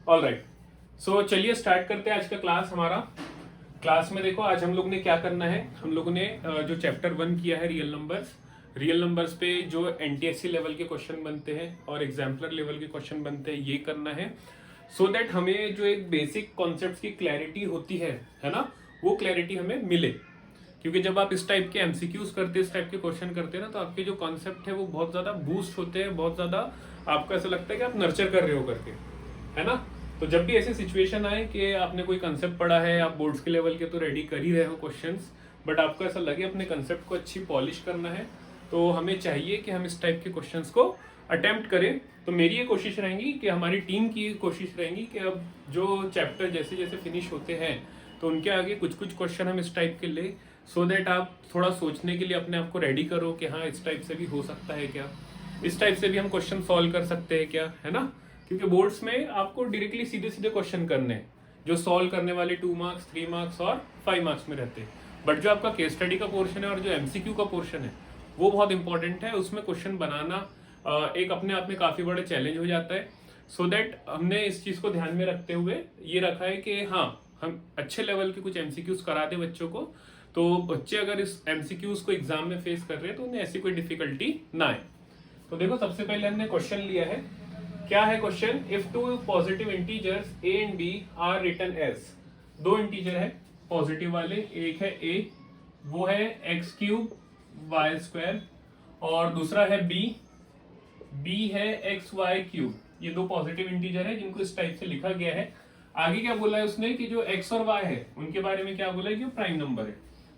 All right, सो चलिए start करते हैं आज का क्लास हमारा। क्लास में देखो आज हम लोग ने क्या करना है, हम लोगों ने जो चैप्टर 1 किया है रियल नंबर्स पे जो एनटीएससी लेवल के क्वेश्चन बनते हैं और एग्जाम्पलर लेवल के क्वेश्चन बनते हैं, ये करना है सो दैट हमें जो एक बेसिक कॉन्सेप्ट की क्लैरिटी होती है ना, वो क्लैरिटी हमें मिले। क्योंकि जब आप इस टाइप के एमसीक्यूज करते हैं, इस टाइप के क्वेश्चन करते हैं ना, तो आपके जो कॉन्सेप्ट है वो बहुत ज्यादा बूस्ट होते हैं, बहुत ज्यादा आपको ऐसा लगता है कि आप नर्चर कर रहे हो करके, है ना। तो जब भी ऐसी सिचुएशन आए कि आपने कोई कंसेप्ट पढ़ा है, आप बोर्ड्स के लेवल के तो रेडी कर ही रहे हो क्वेश्चंस, बट आपको ऐसा लगे अपने कंसेप्ट को अच्छी पॉलिश करना है, तो हमें चाहिए कि हम इस टाइप के क्वेश्चंस को अटेम्प्ट करें। तो मेरी ये कोशिश रहेगी कि हमारी टीम की कोशिश रहेगी कि अब जो चैप्टर जैसे जैसे फिनिश होते हैं तो उनके आगे कुछ कुछ क्वेश्चन हम इस टाइप के ले, सो दैट आप थोड़ा सोचने के लिए अपने आप को रेडी करो कि हाँ इस टाइप से भी हो सकता है क्या, इस टाइप से भी हम क्वेश्चन सॉल्व कर सकते हैं क्या, है ना। क्योंकि बोर्ड्स में आपको डायरेक्टली सीधे सीधे क्वेश्चन करने हैं जो सॉल्व करने वाले 2 मार्क्स 3 मार्क्स और 5 मार्क्स में रहते हैं, बट जो आपका केस स्टडी का पोर्शन है और जो एमसीक्यू का पोर्शन है वो बहुत इंपॉर्टेंट है। उसमें क्वेश्चन बनाना एक अपने आप में काफी बड़ा चैलेंज हो जाता है। सो दैट हमने इस चीज को ध्यान में रखते हुए ये रखा है कि हाँ हम अच्छे लेवल के कुछ एमसीक्यूज करा दे बच्चों को, तो बच्चे अगर इस एमसीक्यूज को एग्जाम में फेस कर रहे हैं तो उन्हें ऐसी कोई डिफिकल्टी ना आए। तो देखो सबसे पहले हमने क्वेश्चन लिया है, क्या है question, if two positive integers a and b are written as, दो इंटीजर है पॉजिटिव वाले, एक है a वो है एक्स क्यूब वाई स्क्वायर और दूसरा है b है एक्स वाई क्यूब। ये दो पॉजिटिव इंटीजर है जिनको इस टाइप से लिखा गया है। आगे क्या बोला है उसने कि जो x और y है उनके बारे में क्या बोला है कि प्राइम नंबर है,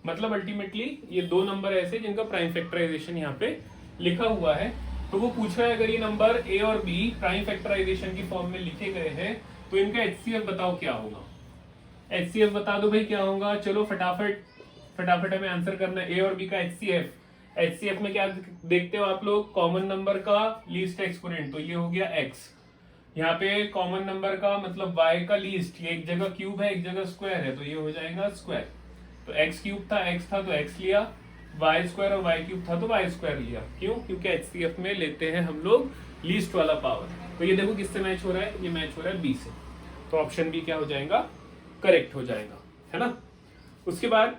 मतलब अल्टीमेटली ये दो नंबर ऐसे जिनका प्राइम फैक्टराइजेशन यहाँ पे लिखा हुआ है। तो वो पूछ रहा है अगर ये नंबर a और b प्राइम फैक्टराइजेशन की फॉर्म में लिखे गए हैं तो इनका HCF बताओ क्या होगा। HCF बता दो भाई क्या होगा, चलो फटाफट हमें आंसर करना है। a और b का HCF में क्या देखते हो आप लोग, कॉमन नंबर का लीस्ट एक्सपोनेंट, तो ये हो गया x। यहाँ पे कॉमन नंबर का मतलब y का लीस्ट, ये एक जगह क्यूब है एक जगह स्क्वायर है, तो ये हो जाएगा स्क्वायर। तो x क्यूब था x था तो x लिया, वाई स्क्वायर और वाई क्यूब था तो वाई स्क्वायर लिया। क्यों? क्योंकि HCF में लेते हैं हम लोग लीस्ट वाला पावर। तो ये देखो किससे मैच हो रहा है, ये मैच हो रहा है बी से, तो ऑप्शन बी क्या हो जाएगा, करेक्ट हो जाएगा, है ना। उसके बाद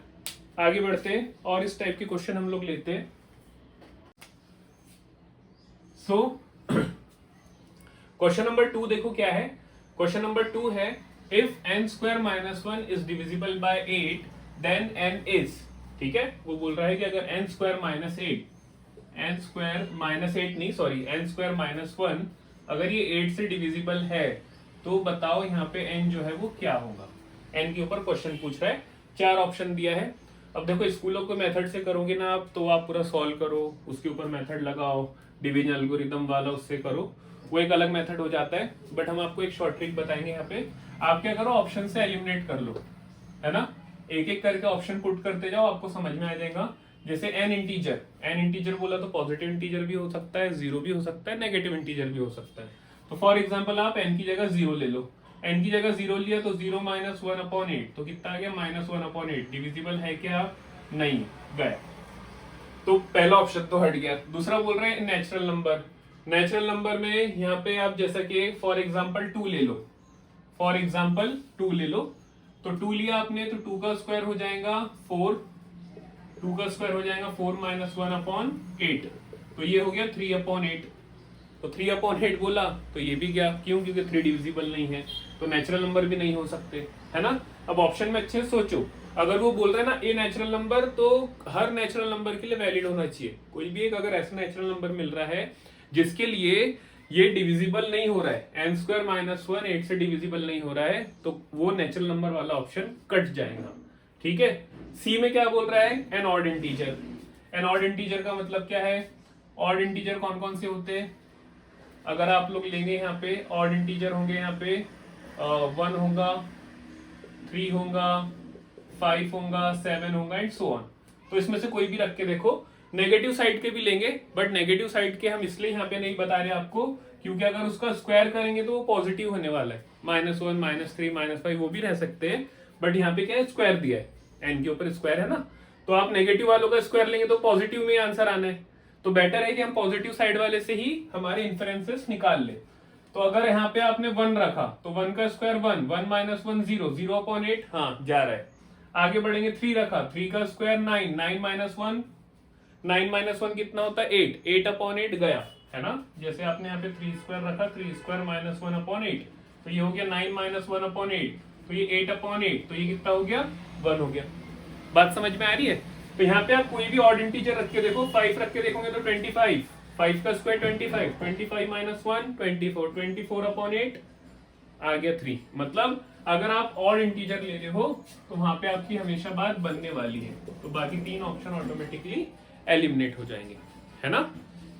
आगे बढ़ते हैं और इस टाइप के क्वेश्चन हम लोग लेते हैं। सो क्वेश्चन नंबर 2 देखो क्या है, क्वेश्चन नंबर 2 है if n square minus 1 is divisible by 8 then n is, ठीक है। वो बोल रहा है कि अगर n स्क्वायर माइनस 1 अगर ये 8 से डिविजिबल है तो बताओ यहाँ पे n जो है वो क्या होगा। n के ऊपर क्वेश्चन पूछ रहा है, 4 ऑप्शन दिया है। अब देखो स्कूलों को मेथड से करोगे ना आप, तो आप पूरा सॉल्व करो, उसके ऊपर मेथड लगाओ, डिवीजन एल्गोरिथम वाला उससे करो, वो एक अलग मेथड हो जाता है। बट हम आपको एक शॉर्ट ट्रिक बताएंगे यहाँ पे, आप क्या करो ऑप्शन से एलिमिनेट कर लो, है ना। एक एक करके ऑप्शन पुट करते जाओ, आपको समझ में आ जाएगा। जैसे n इंटीजर बोला तो पॉजिटिव इंटीजर भी हो सकता है, जीरो भी हो सकता है, नेगेटिव इंटीजर भी हो सकता है। तो फॉर एग्जांपल आप n की जगह 0 ले लो, n की जगह 0 लिया तो 0 माइनस 1/8, तो कितना आ गया -1/8। डिविजिबल है क्या, नहीं, गया। तो पहला ऑप्शन तो हट गया। दूसरा बोल रहे हैं नेचुरल नंबर में यहाँ पे आप जैसा कि फॉर एग्जाम्पल 2 ले लो, तो 2 लिया आपने तो 2 का स्क्वायर हो जाएगा 4, 2 का स्क्वायर हो जाएगा 4 माइनस 1/8, तो ये हो गया 3/8। तो 3/8 बोला तो ये भी गया, क्यों? क्योंकि 3 डिविजिबल नहीं है, तो नेचुरल नंबर भी नहीं हो सकते, है ना। अब ऑप्शन में अच्छे से सोचो, अगर वो बोल रहे हैं ना ए नेचुरल नंबर, तो हर नेचुरल नंबर के लिए वैलिड होना चाहिए। कोई भी एक अगर ऐसा नेचुरल नंबर मिल रहा है जिसके लिए ये डिविजिबल नहीं हो रहा है, n स्क्वायर माइनस 1 8 से डिविजिबल नहीं हो रहा है, तो वो नेचुरल नंबर वाला ऑप्शन कट जाएगा, ठीक है। सी में क्या बोल रहा है, एन ऑड इंटीजर का मतलब क्या है, ऑड इंटीजर कौन कौन से होते हैं, अगर आप लोग लेंगे यहाँ पे ऑड इंटीजर होंगे, यहाँ पे 1 होगा, 3 होगा, 5 होगा, 7 होगा एंड सो ऑन। तो इसमें से कोई भी रख के देखो, नेगेटिव साइड के भी लेंगे, बट नेगेटिव साइड के हम इसलिए यहाँ पे नहीं बता रहे आपको क्योंकि अगर उसका स्क्वायर करेंगे तो वो पॉजिटिव होने वाला है, -1 -3 -5 वो भी रह सकते हैं, बट यहाँ पे क्या है, स्क्वायर दिया है, एन के ऊपर स्क्वायर है ना, तो आप नेगेटिव वालों का स्क्वायर लेंगे तो पॉजिटिव में आंसर आना है। तो बेटर है कि हम पॉजिटिव साइड वाले से ही हमारे इन्फ्रेंसेस निकाल ले। तो अगर यहाँ पे आपने 1 रखा तो 1 का स्क्वायर 1, 1 माइनस 1 0, 0/8, हाँ जा रहा है। आगे बढ़ेंगे 3 रखा, 3 का स्क्वायर 9, 9 माइनस 1, 9 माइनस 1 कितना होता है 8, 8/8 गया, है ना। जैसे आपने यहाँ पे 3 स्क्वायर रखा, 3 स्क्वायर माइनस 1/8, तो ये हो गया 9 माइनस 1/8, तो ये 8/8, तो ये कितना हो गया 1 हो गया। बात समझ में आ रही है। तो यहाँ पे आप कोई भी ऑड इंटीजर रख के देखो, 5 रख के देखोगे तो 25, 5 का स्क्वायर 25, 25 माइनस 1 24, 24/8 आ गया 3। मतलब अगर आप ऑड इंटीजर ले रहे हो तो वहां पे आपकी हमेशा बात बनने वाली है, तो बाकी 3 ऑप्शन ऑटोमेटिकली एलिमिनेट हो जाएंगे, है ना।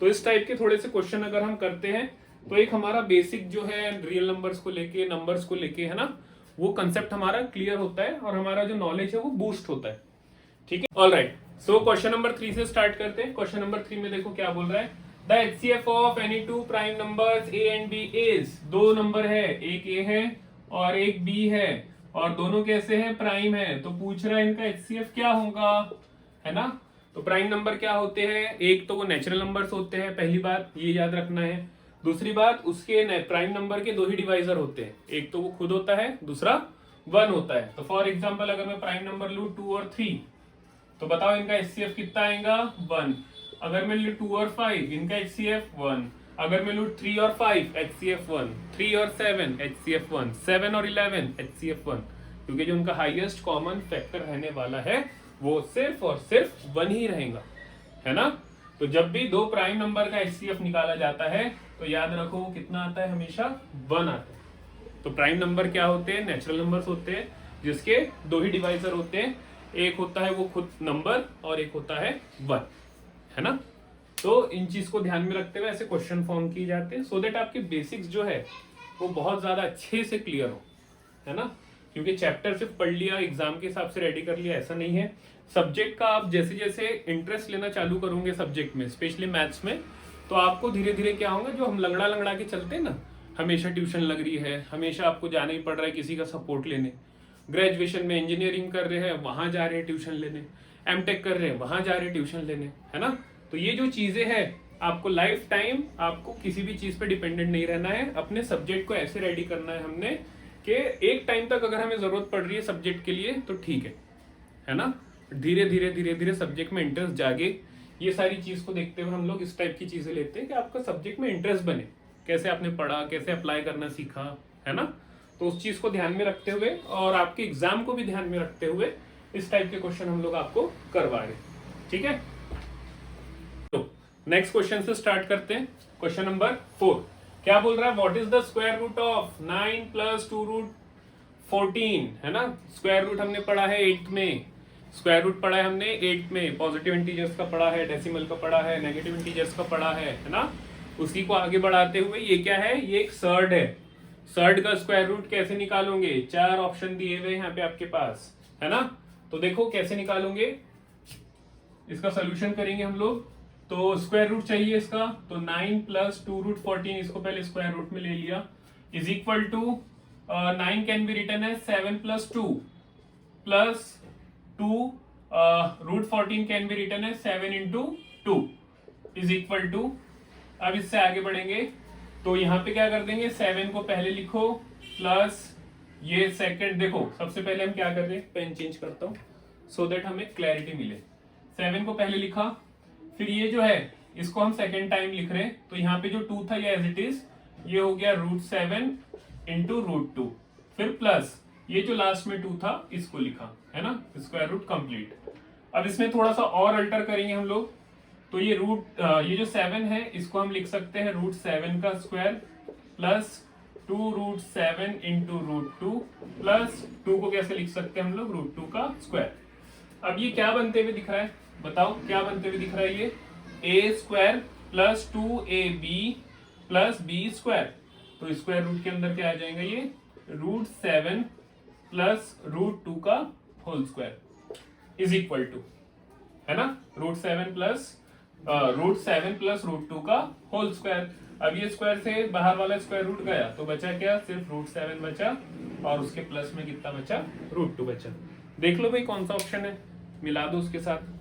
तो इस टाइप के थोड़े से क्वेश्चन अगर हम करते हैं तो एक हमारा बेसिक जो है रियल नंबर्स को लेके, नंबर्स को लेके, है ना, वो कंसेप्ट हमारा क्लियर होता है और हमारा जो नॉलेज है वो बूस्ट होता है। ठीक है, ऑलराइट। सो क्वेश्चन नंबर 3 से स्टार्ट करते हैं। क्वेश्चन नंबर 3 में देखो क्या बोल रहा है, the HCF of any two prime numbers A and B is, दो नंबर है, एक A है और एक B है और दोनों कैसे हैं, प्राइम है। तो पूछ रहा है इनका HCF क्या होगा, है ना। तो प्राइम नंबर क्या होते हैं, एक तो वो नेचुरल नंबर्स होते हैं, पहली बात ये याद रखना है। दूसरी बात, उसके प्राइम नंबर के दो ही डिवाइजर होते हैं, एक तो वो खुद होता है, दूसरा 1 होता है। तो फॉर एग्जांपल अगर मैं प्राइम नंबर लूं 2 और 3, तो बताओ इनका HCF कितना आएगा 1। अगर मैं लूं 2 और 5, इनका HCF 1। अगर मैं लूं 3 और 5, HCF 1। 3 और 7, HCF 1। 7 और 11, HCF 1। क्योंकि जो उनका हाईएस्ट कॉमन फैक्टर रहने वाला है वो सिर्फ और सिर्फ 1 ही रहेगा, है ना। तो जब भी दो प्राइम नंबर का HCF निकाला जाता है तो याद रखो वो कितना आता है, हमेशा 1 आता है। तो प्राइम नंबर क्या होते हैं, नेचुरल नंबर्स होते हैं जिसके दो ही डिवाइजर होते हैं, एक होता है वो खुद नंबर और एक होता है 1, है ना। तो इन चीज को ध्यान में रखते हुए ऐसे क्वेश्चन फॉर्म किए जाते हैं सो दैट आपके बेसिक्स जो है वो बहुत ज्यादा अच्छे से क्लियर हो, है ना। क्योंकि चैप्टर सिर्फ पढ़ लिया, एग्जाम के हिसाब से रेडी कर लिया, ऐसा नहीं है। सब्जेक्ट का आप जैसे जैसे इंटरेस्ट लेना चालू करोगे सब्जेक्ट में, स्पेशली मैथ्स में, तो आपको धीरे धीरे क्या होगा, जो हम लंगड़ा लंगड़ा के चलते हैं ना, हमेशा ट्यूशन लग रही है, हमेशा आपको जाना ही पड़ रहा है किसी का सपोर्ट लेने, ग्रेजुएशन में इंजीनियरिंग कर रहे हैं वहां जा रहे हैं ट्यूशन लेने, एमटेक कर रहे हैं वहां जा रहे हैं ट्यूशन लेने, है ना। तो ये जो चीजें हैं आपको लाइफ टाइम आपको किसी भी चीज पे डिपेंडेंट नहीं रहना है, अपने सब्जेक्ट को ऐसे रेडी करना है हमने कि एक टाइम तक अगर हमें जरूरत पड़ रही है सब्जेक्ट के लिए तो ठीक है ना। धीरे धीरे सब्जेक्ट में इंटरेस्ट जागे, ये सारी चीज को देखते हुए हम लोग इस टाइप की चीजें लेते हैं कि आपका सब्जेक्ट में इंटरेस्ट बने, कैसे आपने पढ़ा, कैसे अप्लाई करना सीखा, है ना। तो उस चीज को ध्यान में रखते हुए और आपके एग्जाम को भी ध्यान में रखते हुए इस टाइप के क्वेश्चन हम लोग आपको करवा रहे, ठीक है। तो नेक्स्ट क्वेश्चन से स्टार्ट करते हैं। क्वेश्चन नंबर 4 क्या बोल रहा है, what is the square root of 9 + 2 √ 14, है ना। स्क्वायर रूट हमने पढ़ा है 8th में, स्क्वायर रूट पढ़ा है हमने 8th में, पॉजिटिव इंटीजर्स का पढ़ा है, डेसिमल का पढ़ा है, नेगेटिव इंटीजर्स का पढ़ा है ना। उसी को आगे बढ़ाते हुए ये क्या है, ये एक सर्ड है। सर्ड का स्क्वायर रूट कैसे निकालोगे, 4 ऑप्शन दिए हुए यहाँ पे आपके पास, है ना। तो देखो कैसे निकालोगे, इसका सोल्यूशन करेंगे हम लोग। तो स्क्वायर रूट चाहिए इसका, तो 9 + 2 √ 14, इसको पहले स्क्वायर रूट में ले लिया, is equal to 9 can be written as 7 + 2 + 2 √ 14 can be written as 7 × 2 is equal to. अब इससे आगे बढ़ेंगे तो यहाँ पे क्या कर देंगे, 7 को पहले लिखो प्लस ये सेकंड, देखो सबसे पहले हम क्या कर रहे हैं, पेन चेंज करता हूँ सो दैट हमें क्लैरिटी मिले। 7 को पहले लिखा, फिर ये जो है इसको हम सेकंड टाइम लिख रहे हैं, तो यहाँ पे जो 2 था ये एज इट इज, ये हो गया √7 × √2, फिर प्लस ये जो लास्ट में 2 था इसको लिखा, है ना, स्क्वायर रूट कंप्लीट। अब इसमें थोड़ा सा और अल्टर करेंगे हम लोग, तो ये ये जो 7 है इसको हम लिख सकते हैं √7 का स्क्वायर प्लस 2 √7 × √2 प्लस 2 को कैसे लिख सकते हैं हम लोग, √2 का स्क्वायर। अब ये क्या बनते हुए दिख रहा है, बताओ क्या बनते हुए दिख रहा है, ये a² + 2ab + b²। तो स्क्वायर रूट के अंदर क्या आ जाएगा, ये √7 + √2 का whole square is equal to, है ना, √7 + √2 का होल स्क्वायर। अब ये स्क्वायर से बाहर वाला स्क्वायर रूट गया तो बचा क्या, सिर्फ √7 बचा और उसके प्लस में कितना बचा, √2 बचा। देख लो भाई कौन सा ऑप्शन है, मिला दो उसके साथ।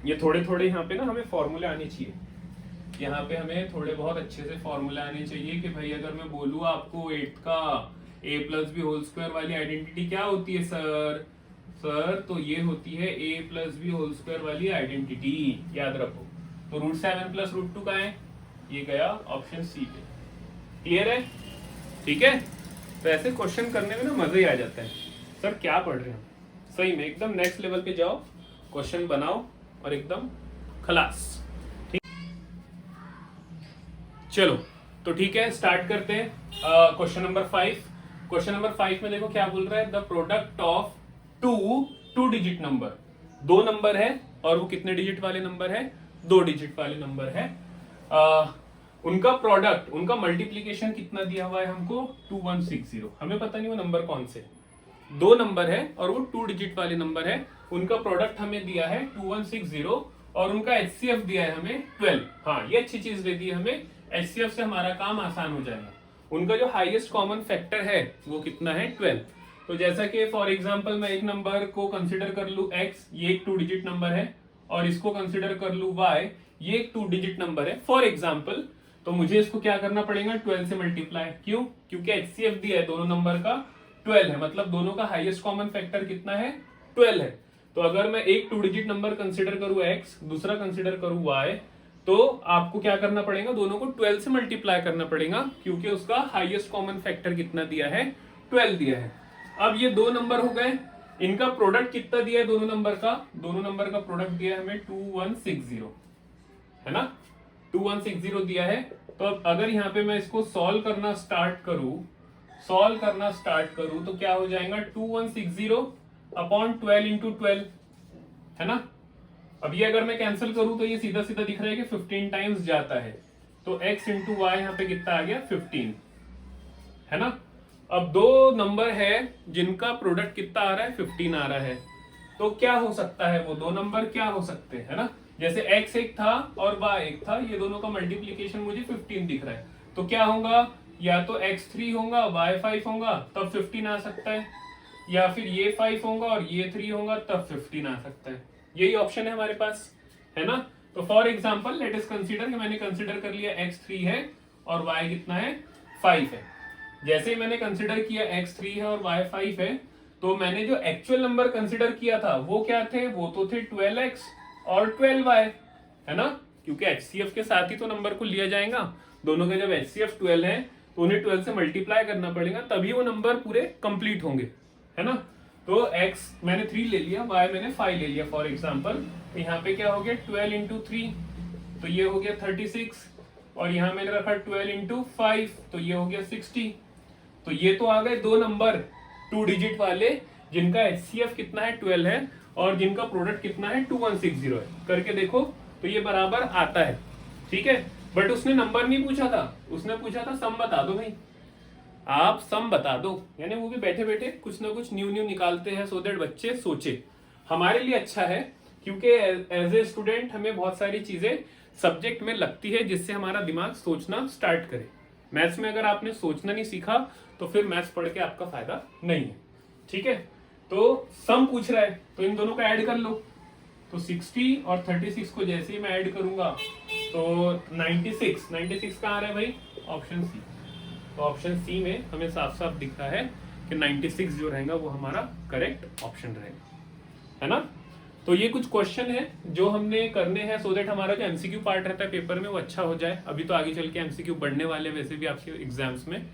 ये थोड़े थोड़े यहाँ पे ना हमें फॉर्मूले आने चाहिए, यहाँ पे हमें थोड़े बहुत अच्छे से फॉर्मूला आने चाहिए कि भाई अगर मैं बोलूँ आपको 8 का a plus B whole square वाली आइडेंटिटी क्या होती है सर? सर तो ये होती है a plus B whole square वाली आइडेंटिटी, याद रखो। तो √7 प्लस √2 का है, ये गया ऑप्शन सी पे। क्लियर है? ठीक है। तो ऐसे क्वेश्चन करने में ना मजा ही आ जाता है। सर क्या पढ़ रहे हैं? सही में एकदम नेक्स्ट लेवल पे जाओ, क्वेश्चन बनाओ और एकदम खलास। ठीक, चलो तो ठीक है, स्टार्ट करते हैं। Question number 5। क्वेश्चन नंबर 5 में देखो क्या बोल रहा है, the product of two digit number. दो नंबर है और वो कितने डिजिट वाले नंबर है? 2 डिजिट वाले नंबर है। उनका प्रोडक्ट, उनका मल्टीप्लीकेशन कितना दिया हुआ है हमको? 2160। हमें पता नहीं वो नंबर कौन से, दो नंबर है और वो 2 डिजिट वाले नंबर है। उनका प्रोडक्ट हमें दिया है 2160 और उनका HCF दिया है हमें 12। हाँ, ये अच्छी चीज दे दी है हमें, HCF से हमारा काम आसान हो जाएगा। उनका जो हाईएस्ट कॉमन फैक्टर है वो कितना है? 12। तो जैसा कि फॉर एग्जांपल मैं एक नंबर को कंसीडर कर लूं x, ये एक 2 डिजिट नंबर है, और इसको कंसीडर कर लूं y, ये एक 2 डिजिट नंबर है फॉर एग्जांपल। तो मुझे इसको क्या करना पड़ेगा? 12 से मल्टीप्लाई। क्यों? क्योंकि HCF दिया है दोनों नंबर का 12 है, मतलब दोनों का हाईएस्ट कॉमन फैक्टर कितना है? 12 है। तो अगर मैं एक 2 डिजिट नंबर कंसीडर करूं x, दूसरा कंसीडर करूं y, तो आपको क्या करना पड़ेगा? दोनों को 12 से मल्टीप्लाई करना पड़ेगा, क्योंकि उसका हाईएस्ट कॉमन फैक्टर कितना दिया है? 12 दिया है। अब ये दो नंबर हो गए, इनका प्रोडक्ट कितना दिया है दोनों नंबर का? दोनों नंबर का प्रोडक्ट दिया है हमें 2160, है ना? 2160 दिया है। तो अब अगर यहाँ पे मैं इसको सॉल्व करना स्टार्ट करूं तो क्या हो जाएगा? 2160 अपॉन 12 इंटू 12, है ना? अब ये अगर मैं कैंसिल करूं तो ये सीधा सीधा दिख रहा है कि 15 टाइम्स जाता है। तो x इंटू वाई यहाँ पे कितना आ गया? 15, है ना? अब दो नंबर है जिनका प्रोडक्ट कितना आ रहा है? 15 आ रहा है। तो क्या हो सकता है? वो दो नंबर क्या हो सकते हैं, है ना? जैसे x एक था और y एक था, ये दोनों का मल्टीप्लीकेशन मुझे 15 दिख रहा है। तो क्या होगा? या तो x 3 होगा, y 5 होगा, तब 15 आ सकता है, या फिर ये 5 होगा और ये 3 होगा, तब 15 आ सकता है। यही ऑप्शन है हमारे पास, है ना? तो for example let us consider कि मैंने कंसीडर कर लिया x 3 है और y कितना है? 5 है। जैसे ही मैंने कंसीडर किया x 3 है और y 5 है, तो मैंने जो एक्चुअल नंबर कंसीडर किया था वो क्या थे? वो तो थे 12x और 12y, है ना? क्योंकि HCF के साथ ही तो नंबर को लिया जाएगा। दोनों का जब HCF 12 है तो उन्हें 12 से मल्टीप्लाई करना पड़ेगा, तभी वो नंबर पूरे कंप्लीट होंगे, है ना? तो x मैंने 3 ले लिया, y मैंने 5 ले लिया फॉर एग्जांपल। तो यहाँ पे क्या हो गया? 12 इंटू 3, तो ये हो गया 36, और यहाँ मैंने रखा 12 इंटू 5, तो ये हो गया 60। तो ये तो आ गए दो नंबर 2 डिजिट वाले जिनका HCF कितना है? 12 है, और जिनका प्रोडक्ट कितना है? 2160 है। करके देखो तो ये बराबर आता है, ठीक है? बट उसने नंबर नहीं पूछा था, उसने पूछा था सम बता दो भाई, आप सम बता दो। यानी वो भी बैठे बैठे कुछ ना कुछ न्यू निकालते हैं, सो दैट बच्चे सोचे। हमारे लिए अच्छा है, क्योंकि एज ए स्टूडेंट हमें बहुत सारी चीजें सब्जेक्ट में लगती है जिससे हमारा दिमाग सोचना स्टार्ट करे। मैथ्स में अगर आपने सोचना नहीं सीखा तो फिर मैथ्स पढ़ के आपका फायदा नहीं है, ठीक है? तो सम पूछ रहा है तो इन दोनों का ऐड कर लो। तो 60 और 36 को जैसे ही मैं ऐड करूंगा तो 96 कहाँ आ रहा है भाई? Option C. तो ऑप्शन सी में हमें साफ साफ दिख रहा है कि 96 जो रहेगा वो हमारा करेक्ट ऑप्शन रहेगा, है ना? तो ये कुछ क्वेश्चन है जो हमने करने हैं, सो दैट हमारा जो एमसीक्यू पार्ट रहता है पेपर में वो अच्छा हो जाए। अभी तो आगे चल के एमसीक्यू बढ़ने वाले हैं वैसे भी आपके एग्जाम्स में,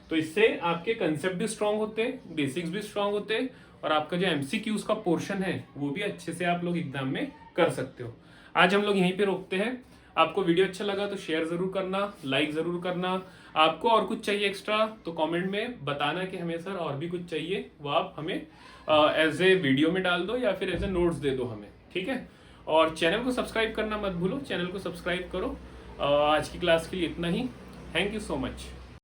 तो इससे आपके कंसेप्ट भी स्ट्रांग होते हैं, बेसिक्स भी स्ट्रांग होते हैं, और आपका जो एमसीक्यूज का पोर्शन है वो भी अच्छे से आप लोग एग्जाम में कर सकते हो। आज हम लोग यहीं पे रोकते हैं। आपको वीडियो अच्छा लगा तो शेयर जरूर करना, लाइक जरूर करना। आपको और कुछ चाहिए एक्स्ट्रा तो कमेंट में बताना कि हमें सर और भी कुछ चाहिए, वो आप हमें एज ए वीडियो में डाल दो या फिर एज ए नोट्स दे दो हमें, ठीक है? और चैनल को सब्सक्राइब करना मत भूलो, चैनल को सब्सक्राइब करो। आज की क्लास के लिए इतना ही। Thank you so much.